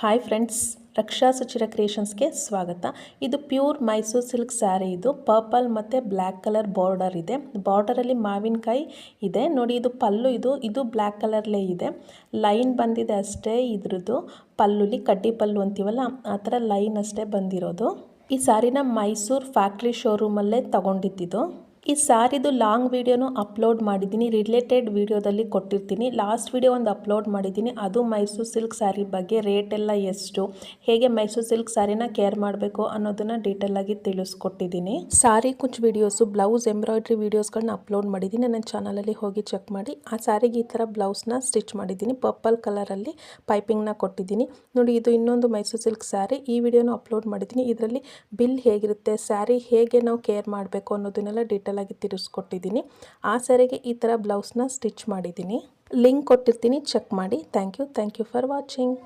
Hi friends, ರಕ್ಷಾ ಸುಚಿರ ಕ್ರಿಯೇಷನ್ಸ್ಗೆ ಸ್ವಾಗತ. ಇದು pure Mysuru silk sari. ಇದು ಪರ್ಪಲ್ ಮತ್ತು ಬ್ಲ್ಯಾಕ್ ಕಲರ್ ಬಾರ್ಡರ್ ಇದೆ. ಬಾರ್ಡರಲ್ಲಿ ಮಾವಿನಕಾಯಿ ಇದೆ ನೋಡಿ. ಇದು ಪಲ್ಲು. ಇದು ಬ್ಲ್ಯಾಕ್ ಕಲರ್ಲೇ ಇದೆ. ಲೈನ್ ಬಂದಿದೆ ಅಷ್ಟೇ. ಇದ್ರದ್ದು ಪಲ್ಲುಲಿ ಕಡ್ಡಿ ಪಲ್ಲು ಅಂತೀವಲ್ಲ, ಆ ಥರ ಲೈನ್ ಅಷ್ಟೇ ಬಂದಿರೋದು. ಈ ಸ್ಯಾರಿನ ಮೈಸೂರು ಫ್ಯಾಕ್ಟ್ರಿ ಶೋರೂಮಲ್ಲೇ ತೊಗೊಂಡಿದ್ದು. ಈ ಸ್ಯಾರಿದು ಲಾಂಗ್ ವೀಡಿಯೋನು ಅಪ್ಲೋಡ್ ಮಾಡಿದ್ದೀನಿ. ರಿಲೇಟೆಡ್ ವೀಡಿಯೋದಲ್ಲಿ ಕೊಟ್ಟಿರ್ತೀನಿ. ಲಾಸ್ಟ್ ವೀಡಿಯೋ ಒಂದು ಅಪ್ಲೋಡ್ ಮಾಡಿದ್ದೀನಿ. ಅದು ಮೈಸೂರು ಸಿಲ್ಕ್ ಸ್ಯಾರಿ ಬಗ್ಗೆ, ರೇಟ್ ಎಲ್ಲ ಎಷ್ಟು, ಹೇಗೆ ಮೈಸೂರು ಸಿಲ್ಕ್ ಸ್ಯಾರಿನ ಕೇರ್ ಮಾಡಬೇಕು ಅನ್ನೋದನ್ನು ಡೀಟೇಲಾಗಿ ತಿಳಿಸ್ಕೊಟ್ಟಿದ್ದೀನಿ. ಸ್ಯಾರಿ ಕುಚ್ ವೀಡಿಯೋಸು, ಬ್ಲೌಸ್ ಎಂಬ್ರಾಯ್ಡ್ರಿ ವೀಡಿಯೋಸ್ಗಳನ್ನ ಅಪ್ಲೋಡ್ ಮಾಡಿದ್ದೀನಿ. ನನ್ನ ಚಾನಲಲ್ಲಿ ಹೋಗಿ ಚೆಕ್ ಮಾಡಿ. ಆ ಸ್ಯಾರಿಗೆ ಈ ಥರ ಬ್ಲೌಸ್ನ ಸ್ಟಿಚ್ ಮಾಡಿದ್ದೀನಿ. ಪರ್ಪಲ್ ಕಲರಲ್ಲಿ ಪೈಪಿಂಗ್ನ ಕೊಟ್ಟಿದ್ದೀನಿ ನೋಡಿ. ಇದು ಇನ್ನೊಂದು ಮೈಸೂರು ಸಿಲ್ಕ್ ಸ್ಯಾರಿ. ಈ ವಿಡಿಯೋನು ಅಪ್ಲೋಡ್ ಮಾಡಿದ್ದೀನಿ. ಇದರಲ್ಲಿ ಬಿಲ್ ಹೇಗಿರುತ್ತೆ, ಸ್ಯಾರಿ ಹೇಗೆ ನಾವು ಕೇರ್ ಮಾಡಬೇಕು ಅನ್ನೋದನ್ನೆಲ್ಲ ಡೀಟೇಲ್ ಆಗಿ ತಿಳಿಸ್ಕೊಟ್ಟಿದ್ದೀನಿ. ಆ ಸ್ಯಾರಿಗೆ ಈ ಥರ ಬ್ಲೌಸ್ನ ಸ್ಟಿಚ್ ಮಾಡಿದ್ದೀನಿ. ಲಿಂಕ್ ಕೊಟ್ಟಿರ್ತೀನಿ, ಚೆಕ್ ಮಾಡಿ. Thank you for watching.